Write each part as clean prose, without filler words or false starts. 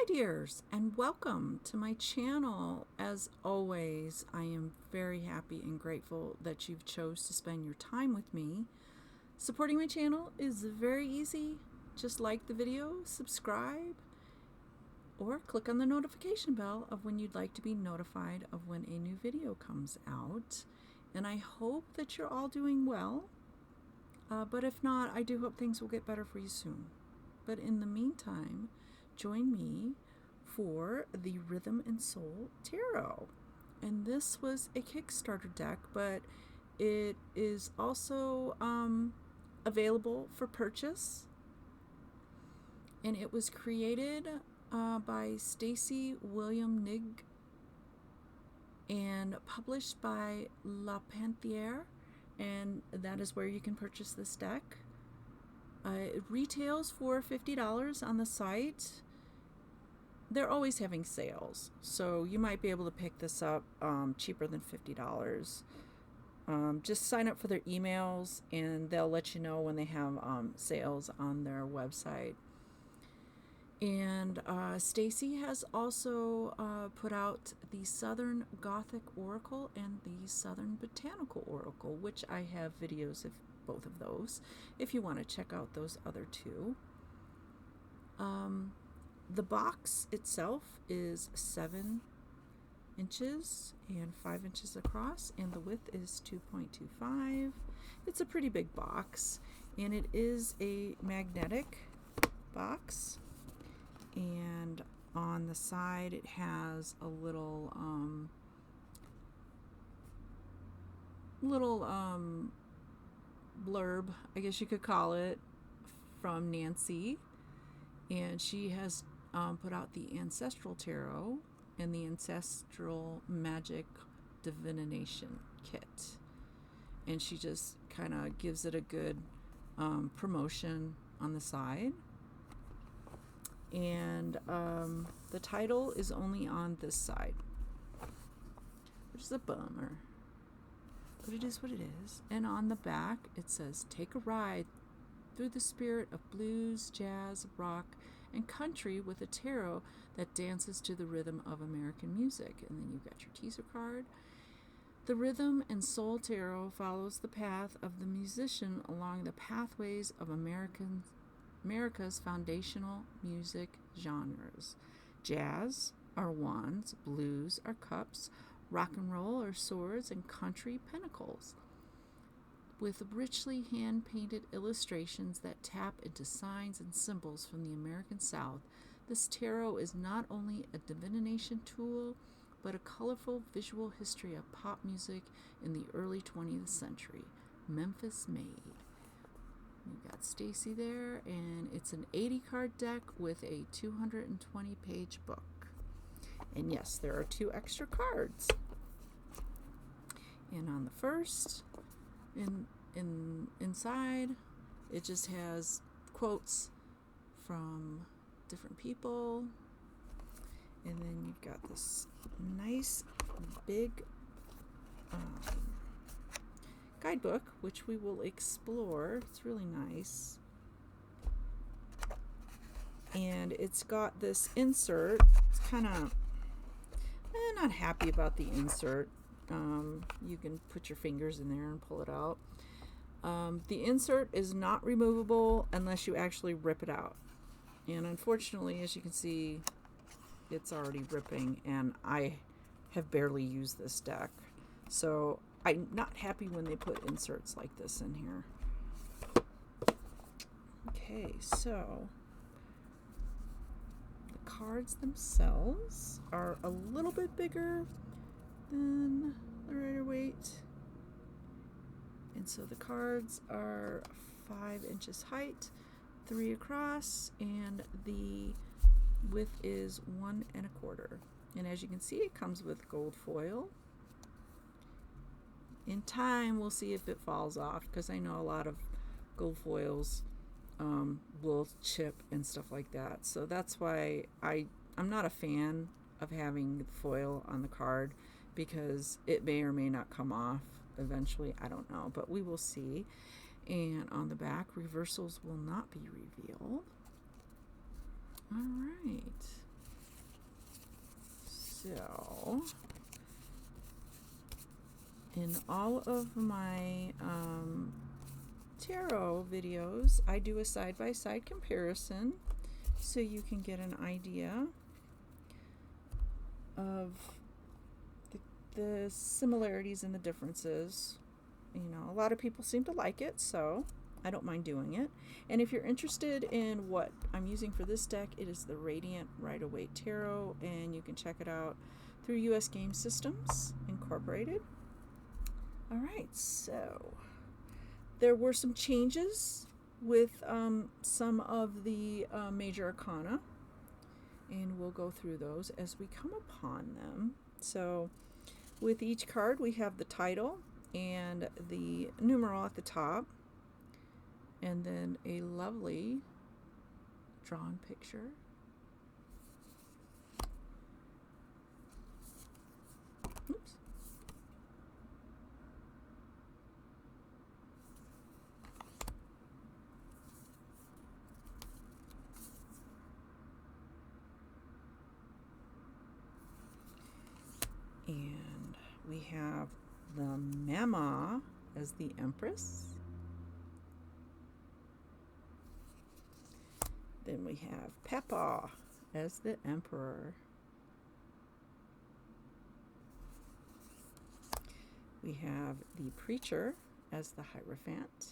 my dears, and welcome to my channel. As always, I am very happy and grateful that you've chose to spend your time with me. Supporting my channel is very easy. Just like the video, subscribe, or click on the notification bell of when you'd like to be notified of when a new video comes out. And I hope that you're all doing well. But if not, I do hope things will get better for you soon. But in the meantime, join me for the Rhythm and Soul Tarot. And this was a Kickstarter deck, but it is also available for purchase. And it was created by Stacey Nig and published by Panthere. And that is where you can purchase this deck. It retails for $50 on the site. They're always having sales, so you might be able to pick this up cheaper than $50. Just sign up for their emails and they'll let you know when they have sales on their website. And Stacey has also put out the Southern Gothic Oracle and the Southern Botanical Oracle, which I have videos of both of those if you want to check out those other two. The box itself is 7 inches and 5 inches across, and the width is 2.25. It's a pretty big box, and it is a magnetic box. And on the side it has a little blurb, I guess you could call it, from Nancy, and she has put out the Ancestral Tarot and the Ancestral Magic Divination Kit, and she just kind of gives it a good promotion on the side. And the title is only on this side, which is a bummer, but it is what it is. And on the back it says, "Take a ride through the spirit of blues, jazz, rock, and country with a tarot that dances to the rhythm of American music." And then you've got your teaser card. The Rhythm and Soul Tarot follows the path of the musician along the pathways of America's foundational music genres. Jazz are wands, blues are cups, rock and roll are swords, and country pentacles. With richly hand-painted illustrations that tap into signs and symbols from the American South, this tarot is not only a divination tool, but a colorful visual history of pop music in the early 20th century, Memphis made. We've got Stacey there, and it's an 80-card deck with a 220-page book. And yes, there are 2 extra cards. And on the first, inside, it just has quotes from different people. And then you've got this nice big guidebook, which we will explore. It's really nice. And it's got this insert. It's kind of not happy about the insert. You can put your fingers in there and pull it out. The insert is not removable unless you actually rip it out. And unfortunately, as you can see, it's already ripping, and I have barely used this deck. So I'm not happy when they put inserts like this in here. Okay, so the cards themselves are a little bit bigger than the Rider-Waite. And so the cards are 5 inches height, 3 across, and the width is 1 1/4. And as you can see, it comes with gold foil. In time, we'll see if it falls off, because I know a lot of gold foils will chip and stuff like that. So that's why I'm not a fan of having foil on the card, because it may or may not come off eventually. I don't know, but we will see. And on the back, reversals will not be revealed. All right. So, in all of my tarot videos, I do a side-by-side comparison so you can get an idea of the similarities and the differences. You know, a lot of people seem to like it, so I don't mind doing it. And if you're interested in what I'm using for this deck, it is the Radiant Rider-Waite Tarot, and you can check it out through US Game Systems Incorporated. All right, so there were some changes with some of the major arcana, and we'll go through those as we come upon them. So with each card, we have the title and the numeral at the top, and then a lovely drawn picture. Oops. And we have the Mama as the Empress. Then we have Peppa as the Emperor. We have the Preacher as the Hierophant.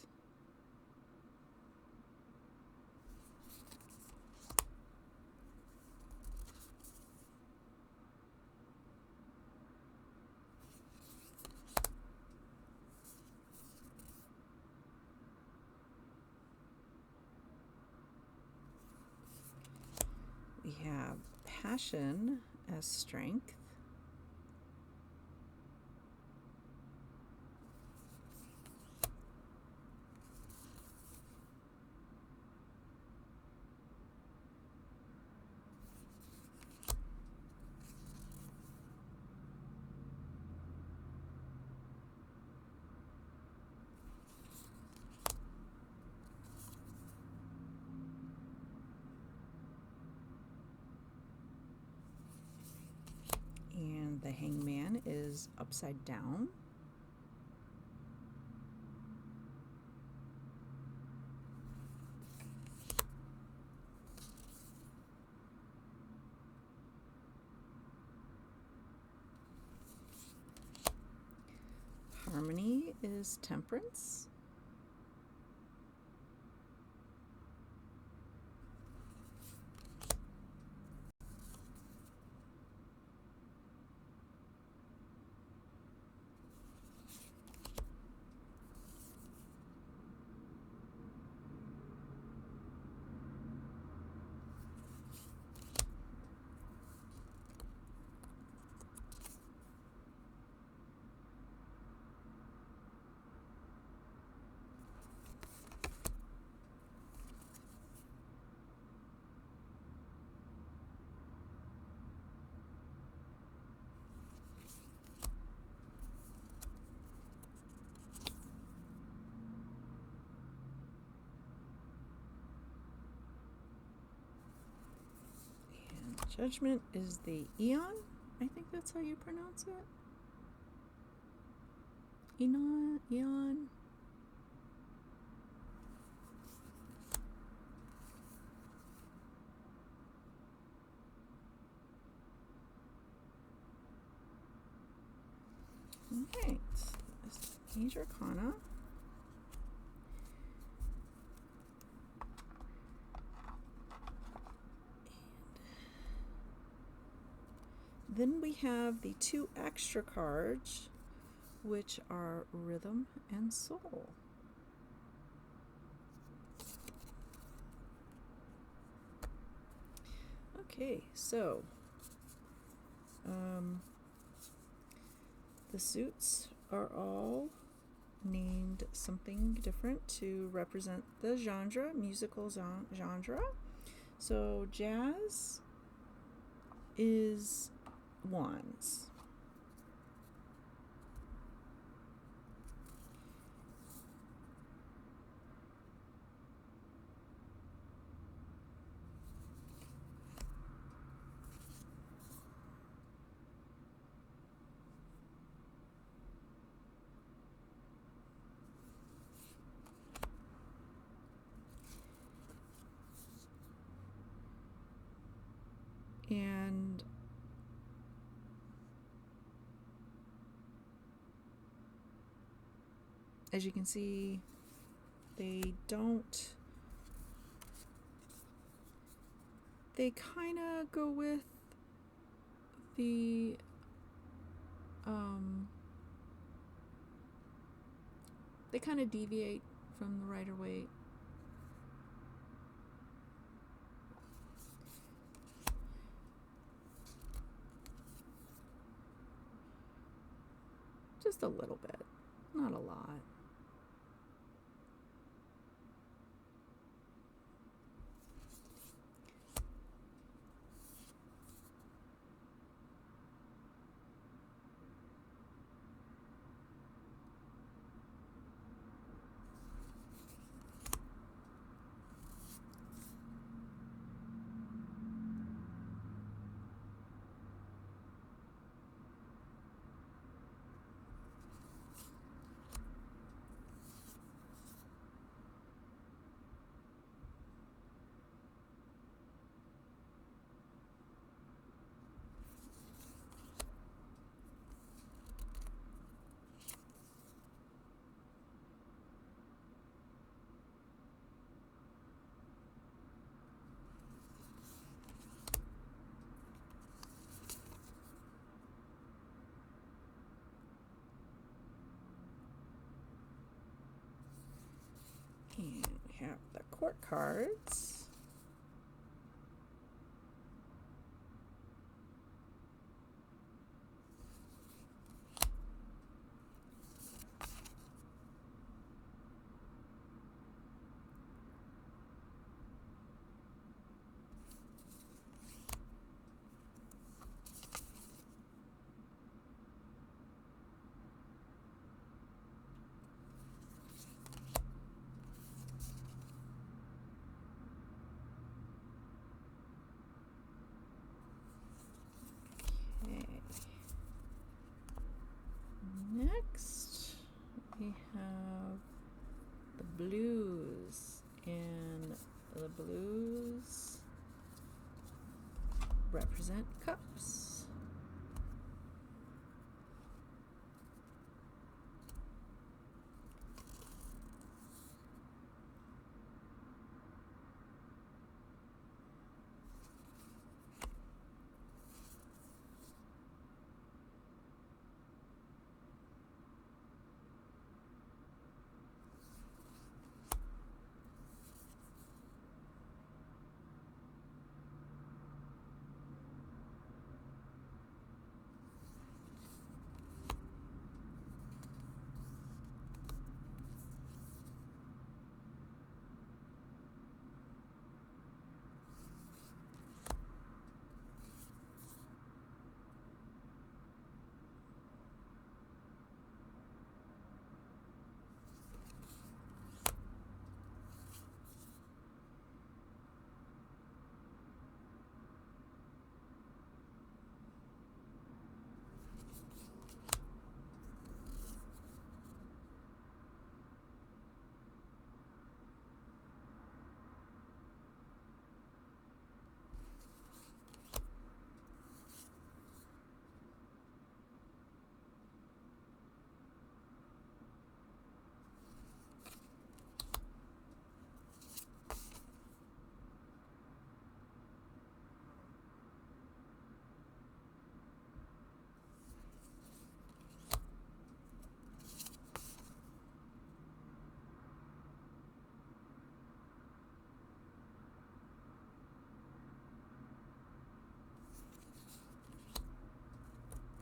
We have Passion as Strength. And the Hangman is upside down. Harmony is Temperance. Judgment is the Eon. I think that's how you pronounce it. Eon. Okay, Major Arcana. Then we have the two extra cards, which are Rhythm and Soul. Okay, so the suits are all named something different to represent the genre, musical genre. So jazz is wands. And as you can see, they kind of go with the they kind of deviate from the Rider-Waite. Just a little bit, not a lot. And we have the court cards. Next, we have the blues, and the blues represent cups.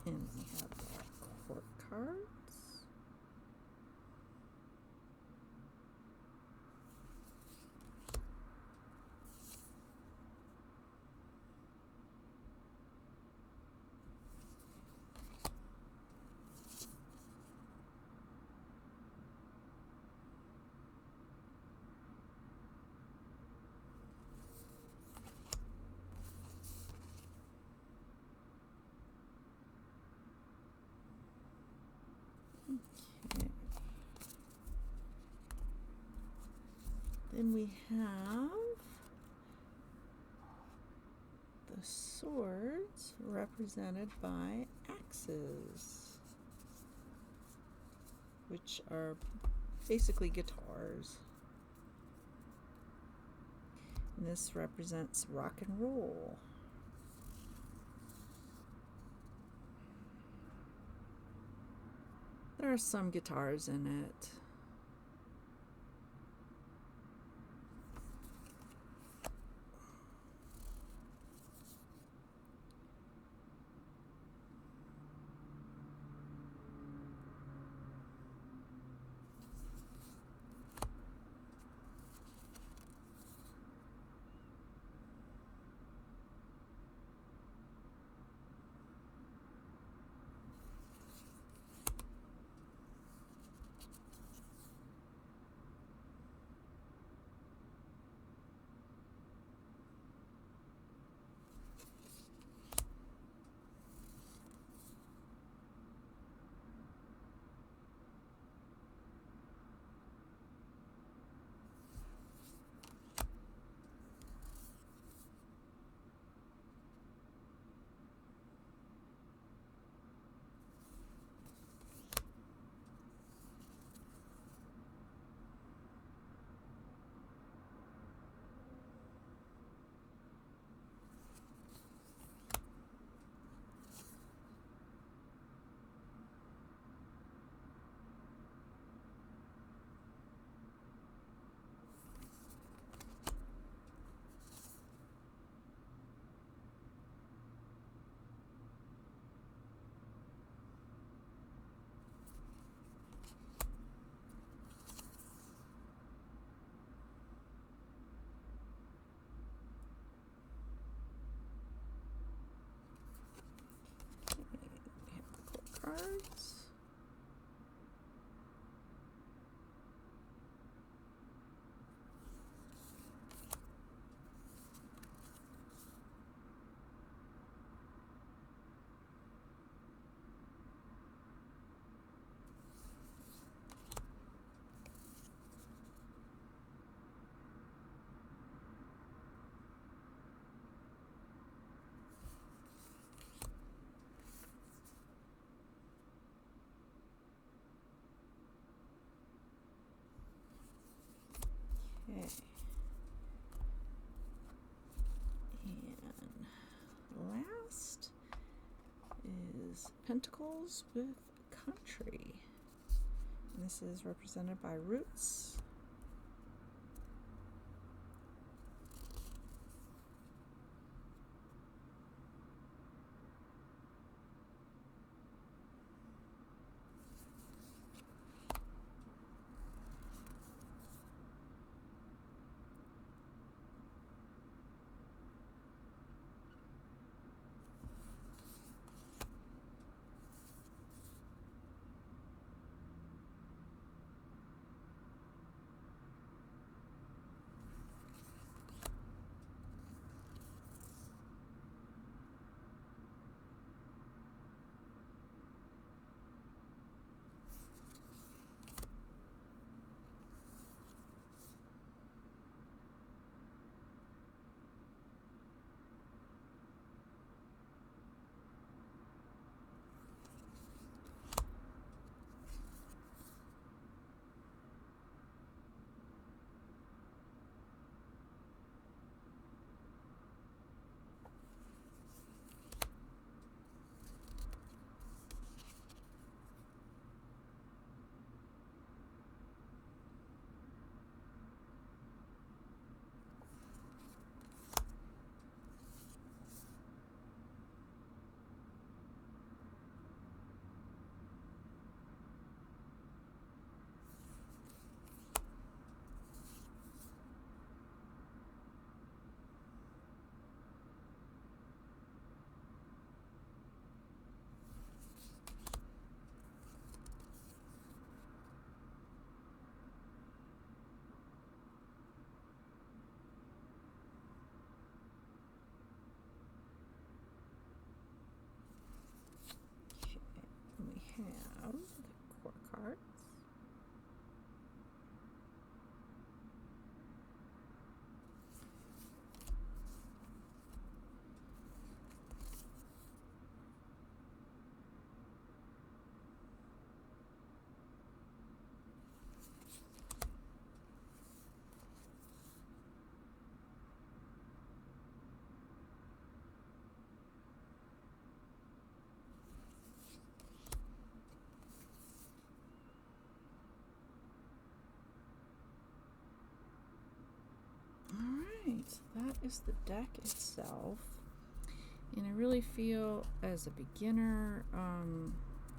And we have the court cards. Then we have the The swords represented by axes, which are basically guitars. And this represents rock and roll. There are some guitars in it. Cards. Okay. And last is Pentacles with Country. And this is represented by Roots. that is the deck itself. And I really feel as a beginner,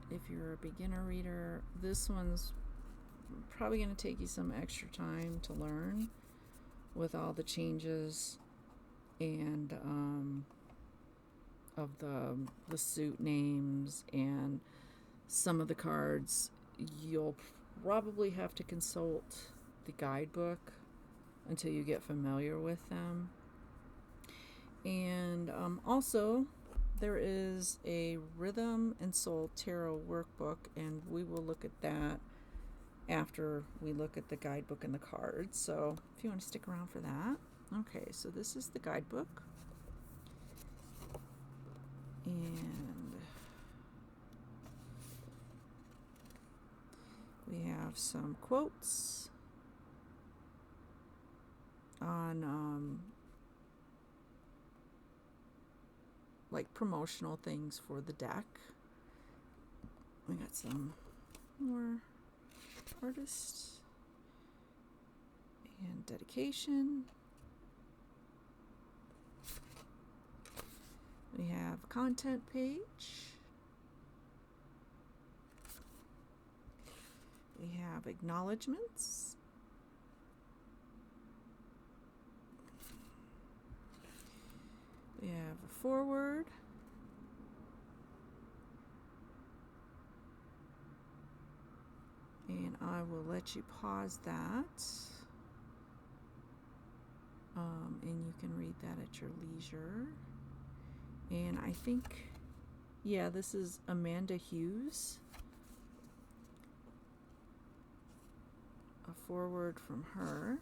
if you're a beginner reader, this one's probably going to take you some extra time to learn with all the changes and of the suit names and some of the cards. You'll probably have to consult the guidebook until you get familiar with them. And also there is a Rhythm and Soul Tarot workbook, and we will look at that after we look at the guidebook and the cards. So if you want to stick around for that. Okay, so this is the guidebook. And we have some quotes on like promotional things for the deck. We got some more artists and dedication. We have a content page. We have acknowledgements. We have a foreword. And I will let you pause that. And you can read that at your leisure. And I think, yeah, this is Amanda Hughes. A foreword from her.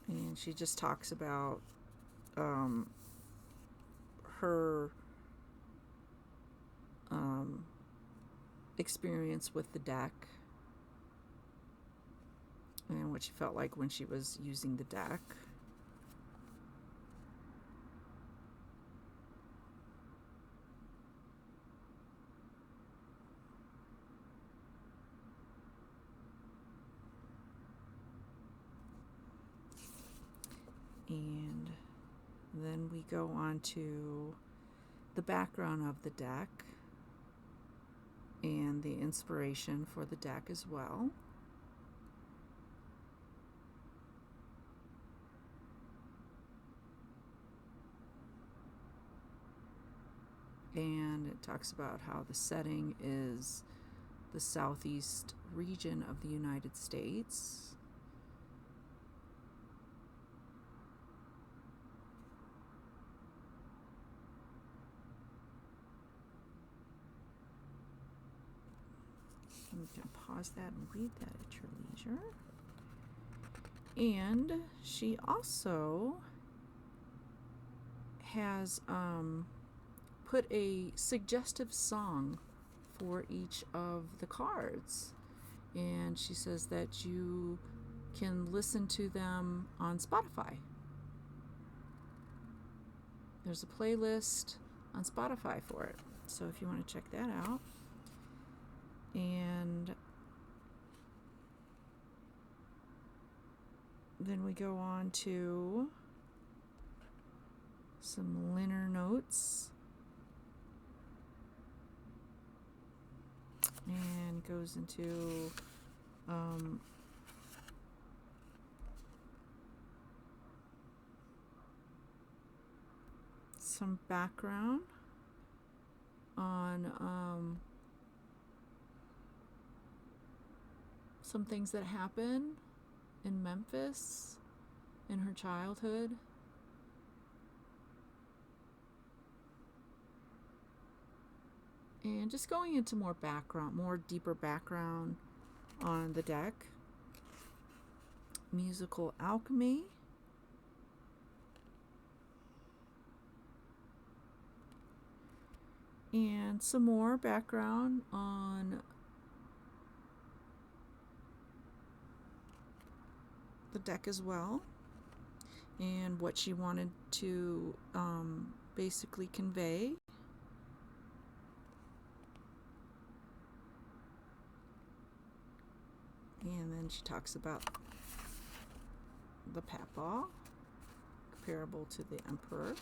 And she just talks about her experience with the deck and what she felt like when she was using the deck. And then we go on to the background of the deck and the inspiration for the deck as well. And it talks about how the setting is the southeast region of the United States. You can pause that and read that at your leisure. And she also has put a suggestive song for each of the cards. And she says that you can listen to them on Spotify. There's a playlist on Spotify for it. So if you want to check that out. And then we go on to some liner notes. And goes into some background on some things that happened in Memphis in her childhood. And just going into more background, more deeper background on the deck. Musical alchemy. And some more background on the deck as well, and what she wanted to basically convey. then she talks about the Papa, comparable to the Emperor.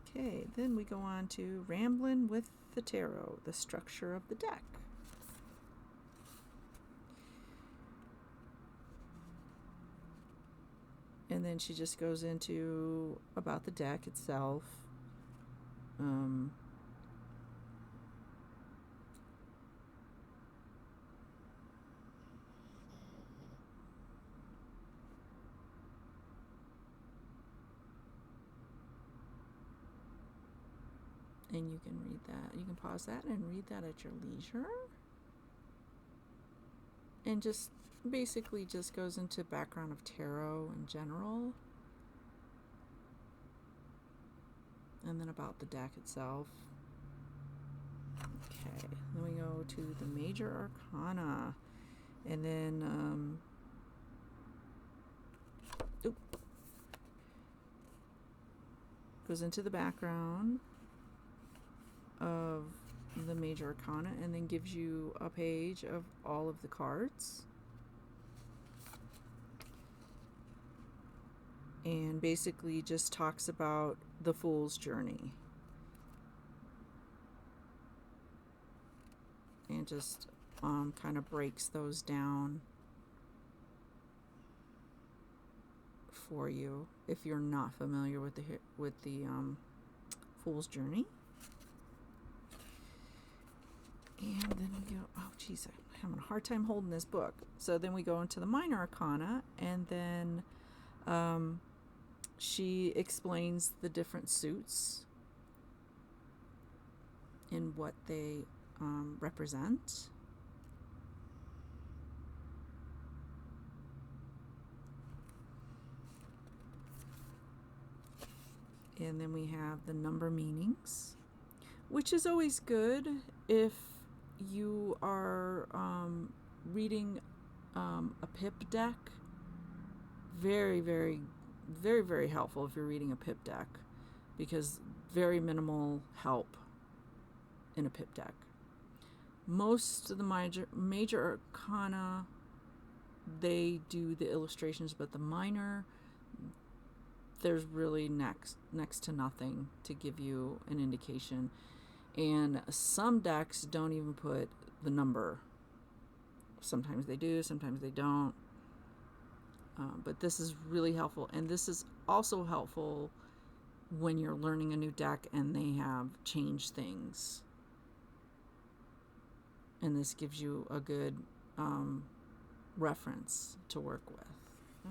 Okay, then we go on to Ramblin' with the Tarot, the structure of the deck. And then she just goes into about the deck itself. And you can read that. You can pause that and read that at your leisure. And just basically just goes into background of tarot in general. And then about the deck itself. Okay, then we go to the Major Arcana. And then, goes into the background of the Major Arcana and then gives you a page of all of the cards. And basically just talks about the Fool's Journey. And just kind of breaks those down for you if you're not familiar with the Fool's Journey. And then we go, oh geez, I'm having a hard time holding this book. So then we go into the Minor Arcana, and then she explains the different suits and what they represent. And then we have the number meanings, which is always good if you are reading a pip deck. Very, very, very, very helpful if you're reading a pip deck, because very minimal help in a pip deck. Most of the major arcana, they do the illustrations, but the minor, there's really next to nothing to give you an indication. And some decks don't even put the number. Sometimes they do, sometimes they don't. But this is really helpful. And this is also helpful when you're learning a new deck and they have changed things. And this gives you a good reference to work with.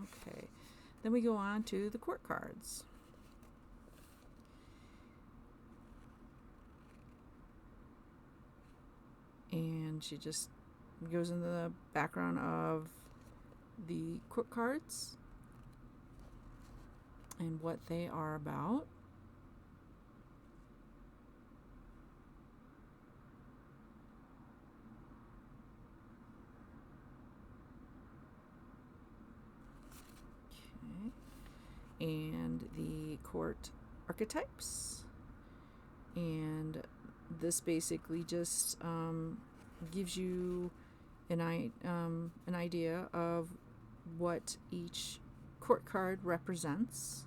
Okay. Then we go on to the court cards. And she just goes into the background of the court cards and what they are about. Okay. And the court archetypes. And this basically just gives you an idea of what each court card represents.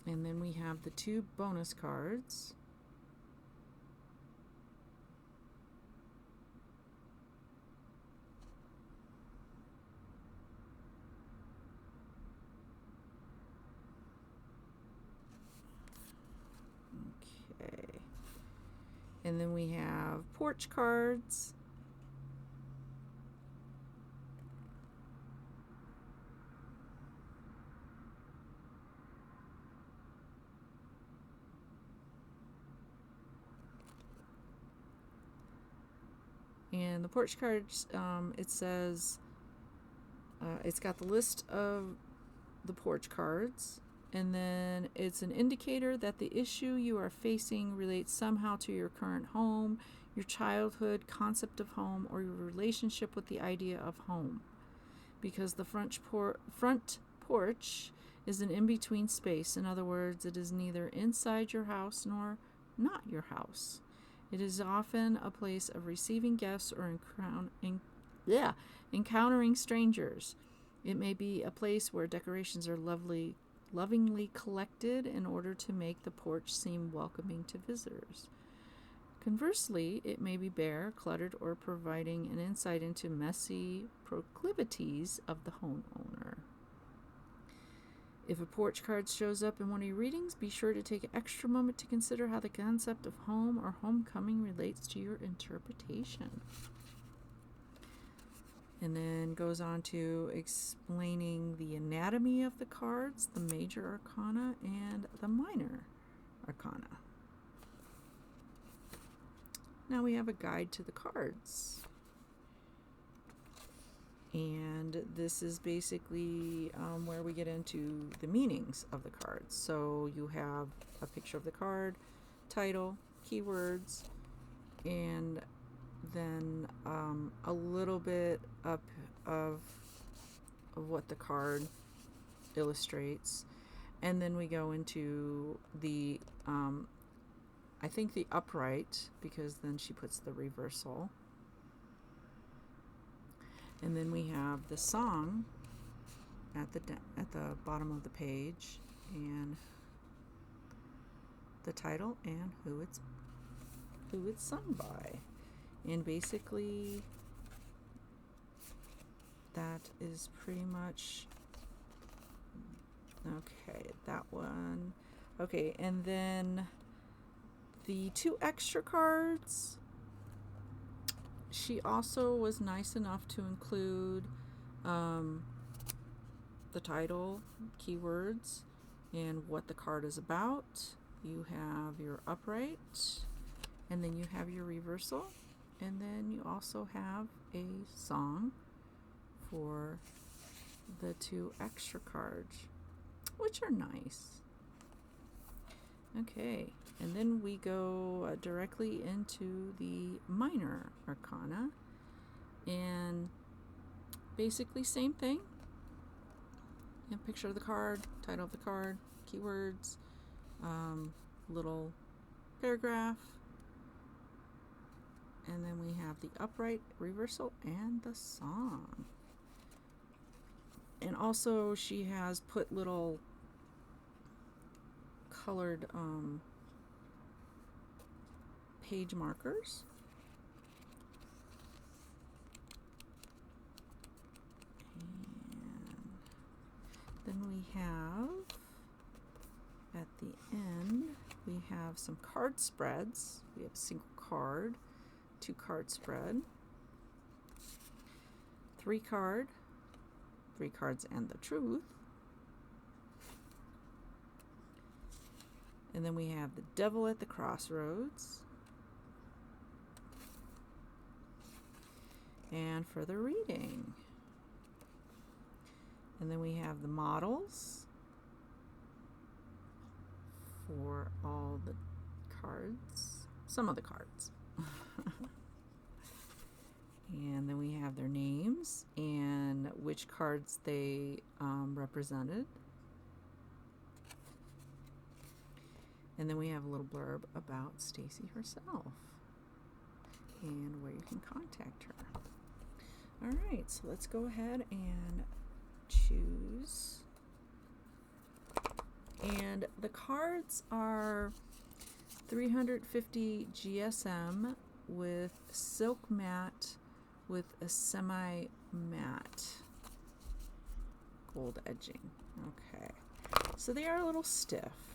And then we have the 2 bonus cards. Okay. And then we have porch cards. And the porch cards, it says, it's got the list of the porch cards, and then it's an indicator that the issue you are facing relates somehow to your current home, your childhood concept of home, or your relationship with the idea of home. because the front porch is an in-between space. In other words, it is neither inside your house nor not your house. It is often a place of receiving guests or encountering strangers. It may be a place where decorations are lovingly collected in order to make the porch seem welcoming to visitors. Conversely, it may be bare, cluttered, or providing an insight into messy proclivities of the homeowner. If a porch card shows up in one of your readings, be sure to take an extra moment to consider how the concept of home or homecoming relates to your interpretation. And then goes on to explaining the anatomy of the cards, the major arcana and the minor arcana. Now we have a guide to the cards. And this is basically where we get into the meanings of the cards. So you have a picture of the card, title, keywords, and then a little bit up of what the card illustrates. And then we go into the, I think the upright, because then she puts the reversal. And then we have the song at the bottom of the page, and the title and who it's sung by. And basically that is pretty much okay, that one. Okay, and then the 2 extra cards, she also was nice enough to include the title, keywords, and what the card is about. You have your upright, and then you have your reversal, and then you also have a song for the 2 extra cards, which are nice. Okay, and then we go directly into the minor arcana, and basically same thing. And picture of the card, title of the card, keywords, little paragraph, and then we have the upright, reversal, and the song. And also she has put little colored page markers. And then we have, at the end, we have some card spreads. We have a single card, 2 card spread, 3 card, 3 cards and the truth. And then we have the devil at the crossroads. And for the reading. And then we have the models for all the cards, some of the cards. And then we have their names and which cards they represented. And then we have a little blurb about Stacey herself and where you can contact her. All right, so let's go ahead and choose. And the cards are 350 GSM with silk matte with a semi-matte gold edging. Okay, so they are a little stiff.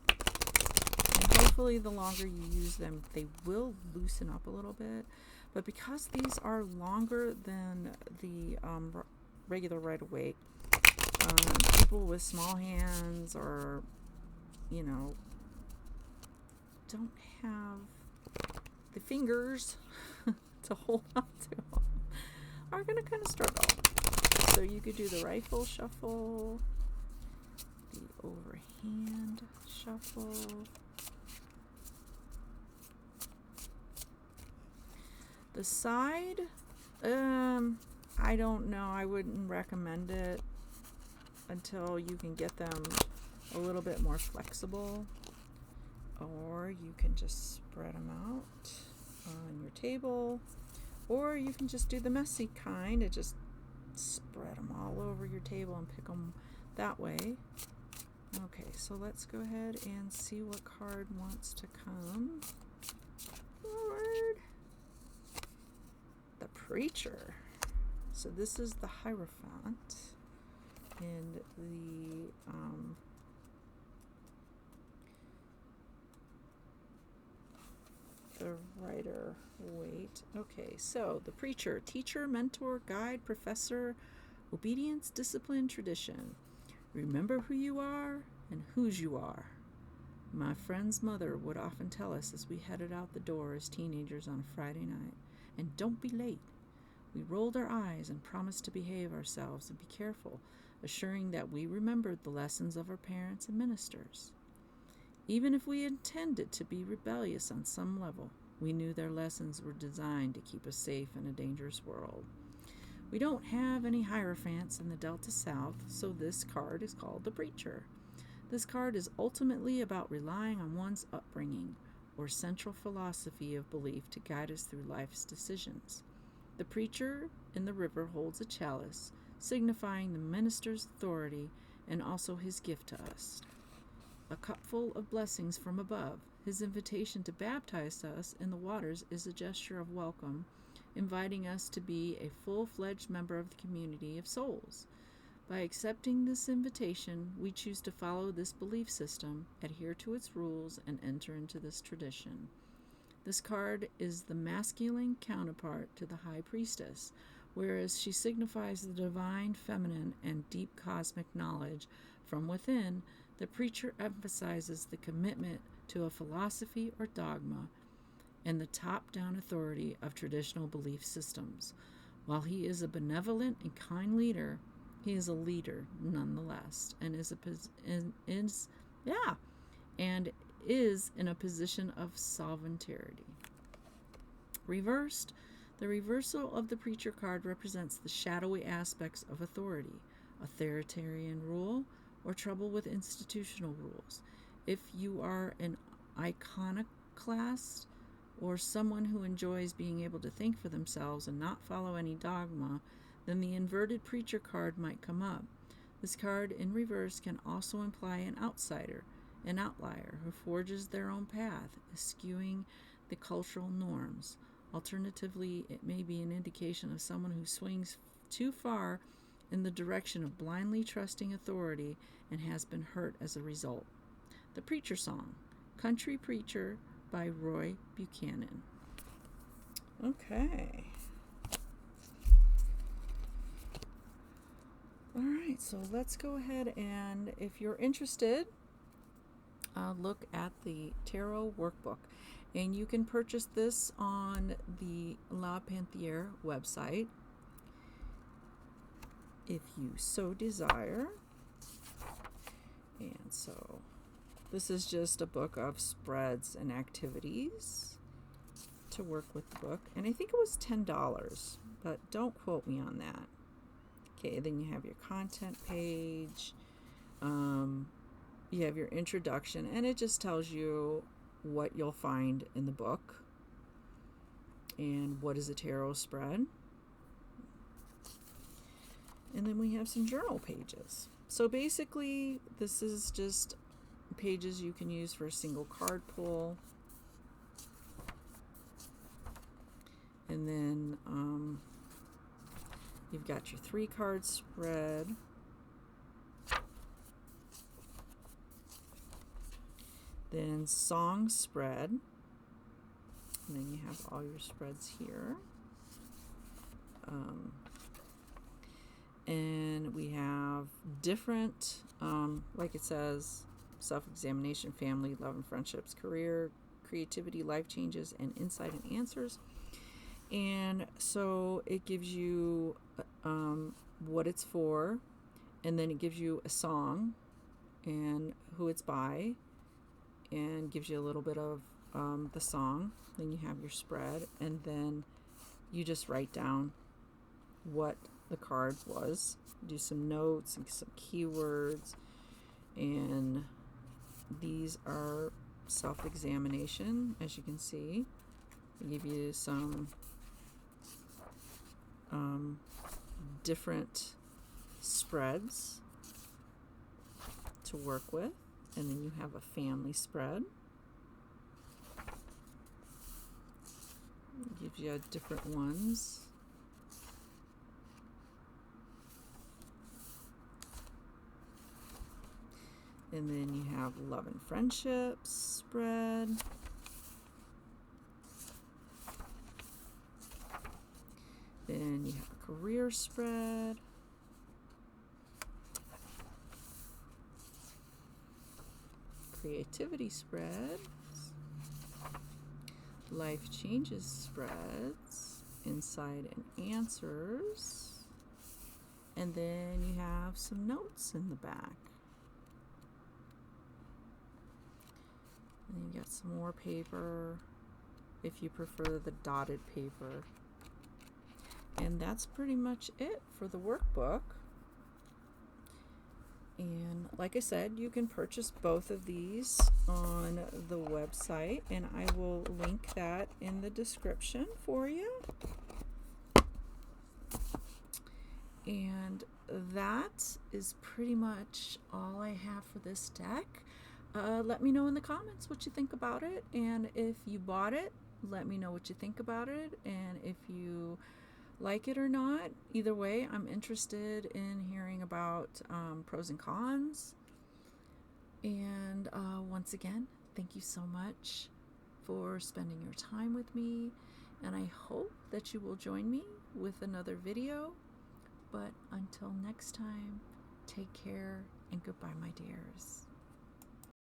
And hopefully the longer you use them, they will loosen up a little bit. But because these are longer than the regular Rider-Waite, people with small hands or, you know, don't have the fingers to hold on to them, are going to kind of struggle. So you could do the rifle shuffle, the overhand shuffle, the side, I don't know. I wouldn't recommend it until you can get them a little bit more flexible. Or you can just spread them out on your table. Or you can just do the messy kind and just spread them all over your table and pick them that way. Okay, so let's go ahead and see what card wants to come forward. The Preacher. So this is the Hierophant, and the writer. Wait. Okay, so the Preacher: teacher, mentor, guide, professor, obedience, discipline, tradition. Remember who you are and whose you are. My friend's mother would often tell us as we headed out the door as teenagers on a Friday night. And don't be late. We rolled our eyes and promised to behave ourselves and be careful, assuring that we remembered the lessons of our parents and ministers. Even if we intended to be rebellious on some level, we knew their lessons were designed to keep us safe in a dangerous world. We don't have any Hierophants in the Delta South, so this card is called the Preacher. This card is ultimately about relying on one's upbringing or central philosophy of belief to guide us through life's decisions. The Preacher in the river holds a chalice, signifying the minister's authority and also his gift to us. A cupful of blessings from above. His invitation to baptize us in the waters is a gesture of welcome, inviting us to be a full-fledged member of the community of souls. By accepting this invitation, we choose to follow this belief system, adhere to its rules, and enter into this tradition. This card is the masculine counterpart to the High Priestess, whereas she signifies the divine feminine and deep cosmic knowledge from within. The Preacher emphasizes the commitment to a philosophy or dogma and the top-down authority of traditional belief systems. While he is a benevolent and kind leader, he is a leader nonetheless, and is in a position of sovereignty. Reversed, the reversal of the Preacher card represents the shadowy aspects of authority, authoritarian rule, or trouble with institutional rules. If you are an iconoclast or someone who enjoys being able to think for themselves and not follow any dogma, then the inverted Preacher card might come up. This card in reverse can also imply an outsider, an outlier who forges their own path, eschewing the cultural norms. Alternatively, it may be an indication of someone who swings too far in the direction of blindly trusting authority and has been hurt as a result. The Preacher Song, Country Preacher by Roy Buchanan. Okay. All right, so let's go ahead and, if you're interested, look at the Tarot Workbook. And you can purchase this on the La Panthere website if you so desire. And so this is just a book of spreads and activities to work with the book. And I think it was $10, but don't quote me on that. Okay, then you have your content page. You have your introduction, and it just tells you what you'll find in the book and what is a tarot spread. And then we have some journal pages. So basically, this is just pages you can use for a single card pull. And then you've got your 3-card spread. Then song spread. And then you have all your spreads here. And we have different, like it says, self-examination, family, love and friendships, career, creativity, life changes, and insight and answers. And so it gives you what it's for, and then it gives you a song and who it's by, and gives you a little bit of the song. Then you have your spread, and then you just write down what the card was, do some notes and some keywords, and these are self-examination, as you can see. They give you some different spreads to work with, and then you have a family spread. It gives you different ones. And then you have love and friendships spread. Then you have a career spread. Creativity spreads. Life changes spreads. Insight and answers. And then you have some notes in the back. And you got some more paper if you prefer the dotted paper. And that's pretty much it for the workbook. And like I said, you can purchase both of these on the website, and I will link that in the description for you. And that is pretty much all I have for this deck. Let me know in the comments what you think about it, and if you bought it, let me know what you think about it, and if you like it or not. Either way, I'm interested in hearing about pros and cons. And once again, thank you so much for spending your time with me, and I hope that you will join me with another video. But until next time, take care and goodbye, my dears.